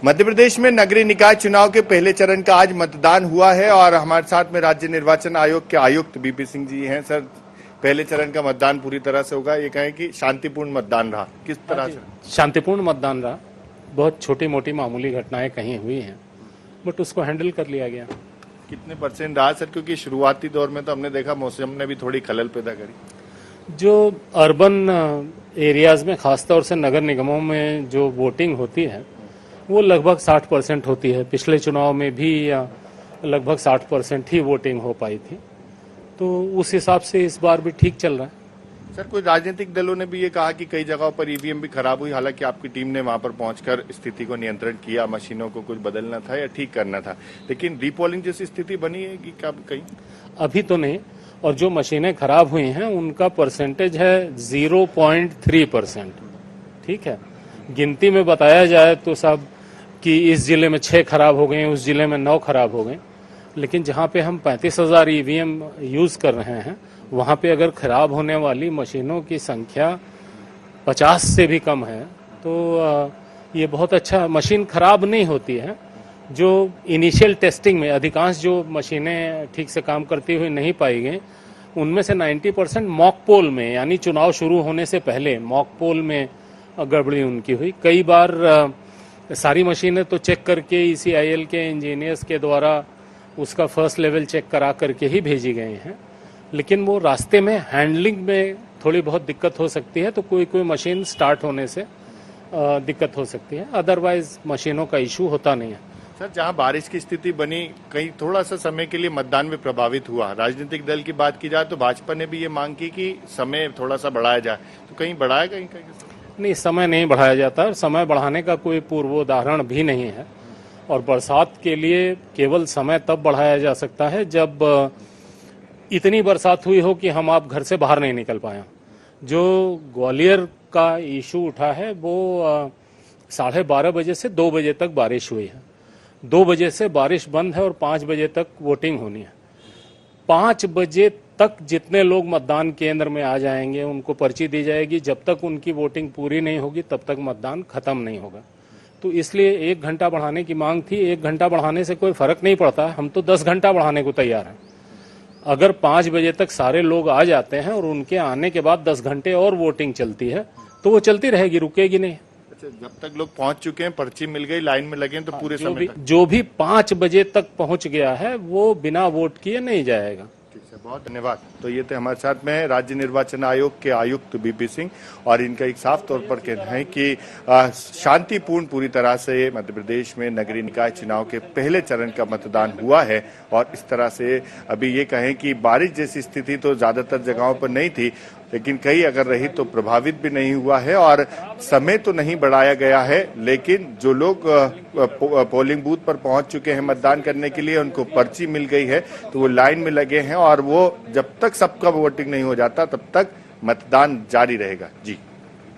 मध्य प्रदेश में नगरीय निकाय चुनाव के पहले चरण का आज मतदान हुआ है और हमारे साथ में राज्य निर्वाचन आयोग के आयुक्त बीपी सिंह जी हैं। सर, पहले चरण का मतदान पूरी तरह से होगा, ये कहें कि शांतिपूर्ण मतदान रहा, किस तरह से? शांतिपूर्ण मतदान रहा। बहुत छोटी मोटी मामूली घटनाएं कहीं हुई हैं, बट उसको हैंडल कर लिया गया। कितने परसेंट रहा सर? क्योंकि शुरुआती दौर में तो हमने देखा मौसम ने भी थोड़ी खलल पैदा करी। जो अर्बन एरियाज में, खासतौर से नगर निगमों में जो वोटिंग होती है वो लगभग 60% होती है। पिछले चुनाव में भी लगभग 60% ही वोटिंग हो पाई थी, तो उस हिसाब से इस बार भी ठीक चल रहा है। सर, कुछ राजनीतिक दलों ने भी ये कहा कि कई जगहों पर ईवीएम भी खराब हुई, हालांकि आपकी टीम ने वहां पर पहुंचकर स्थिति को नियंत्रण किया, मशीनों को कुछ बदलना था या ठीक करना था, लेकिन रीपोलिंग जैसी स्थिति बनी है कि कहीं? अभी तो नहीं, और जो मशीनें खराब हुई हैं उनका परसेंटेज है 0.3%। ठीक है, गिनती में बताया जाए तो साहब कि इस जिले में 6 खराब हो गए, उस जिले में 9 खराब हो गए, लेकिन जहां पे हम 35,000 ईवीएम यूज कर रहे हैं वहां पे अगर खराब होने वाली मशीनों की संख्या 50 से भी कम है तो ये बहुत अच्छा। मशीन खराब नहीं होती है। जो इनिशियल टेस्टिंग में अधिकांश जो मशीनें ठीक से काम करती हुई नहीं पाई गई, उनमें से 90% मॉक पोल में, यानी चुनाव शुरू होने से पहले मॉक पोल में गड़बड़ी उनकी हुई। कई बार सारी मशीनें तो चेक करके ECIL के इंजीनियर्स के द्वारा उसका फर्स्ट लेवल चेक करा करके ही भेजी गई हैं, लेकिन वो रास्ते में हैंडलिंग में थोड़ी बहुत दिक्कत हो सकती है, तो कोई मशीन स्टार्ट होने से दिक्कत हो सकती है, अदरवाइज मशीनों का इशू होता नहीं है। सर, जहां बारिश की स्थिति बनी, कहीं थोड़ा सा समय के लिए मतदान में प्रभावित हुआ। राजनीतिक दल की बात की जाए तो भाजपा ने भी ये मांग की कि समय थोड़ा सा बढ़ाया जाए, तो कहीं बढ़ाया, कहीं नहीं, समय नहीं बढ़ाया जाता, और समय बढ़ाने का कोई पूर्वोदाहरण भी नहीं है। और बरसात के लिए केवल समय तब बढ़ाया जा सकता है जब इतनी बरसात हुई हो कि हम आप घर से बाहर नहीं निकल पाए। जो ग्वालियर का इशू उठा है वो 12:30 बजे से 2 बजे तक बारिश हुई है। 2 बजे से बारिश बंद है और 5 बजे तक वोटिंग होनी है। 5 बजे तक जितने लोग मतदान केंद्र में आ जाएंगे उनको पर्ची दी जाएगी। जब तक उनकी वोटिंग पूरी नहीं होगी तब तक मतदान खत्म नहीं होगा। तो इसलिए 1 घंटा बढ़ाने की मांग थी। 1 घंटा बढ़ाने से कोई फर्क नहीं पड़ता, हम तो 10 घंटा बढ़ाने को तैयार हैं। अगर 5 बजे तक सारे लोग आ जाते हैं और उनके आने के बाद 10 घंटे और वोटिंग चलती है तो वो चलती रहेगी, रुकेगी नहीं। अच्छा, जब तक लोग पहुंच चुके हैं, पर्ची मिल गई, लाइन में लगे हैं, तो पूरे समय जो भी 5 बजे तक पहुंच गया है वो बिना वोट किए नहीं जाएगा। बहुत धन्यवाद। तो ये थे हमारे साथ में राज्य निर्वाचन आयोग के आयुक्त बीपी सिंह, और इनका एक साफ तौर पर कहना है कि शांतिपूर्ण पूरी तरह से मध्य प्रदेश में नगरीय निकाय चुनाव के पहले चरण का मतदान हुआ है। और इस तरह से अभी ये कहें कि बारिश जैसी स्थिति तो ज्यादातर जगहों पर नहीं थी, लेकिन कहीं अगर रही तो प्रभावित भी नहीं हुआ है। और समय तो नहीं बढ़ाया गया है, लेकिन जो लोग पोलिंग बूथ पर पहुंच चुके हैं मतदान करने के लिए, उनको पर्ची मिल गई है, तो वो लाइन में लगे हैं और वो जब तक सबका वोटिंग नहीं हो जाता तब तक मतदान जारी रहेगा। जी।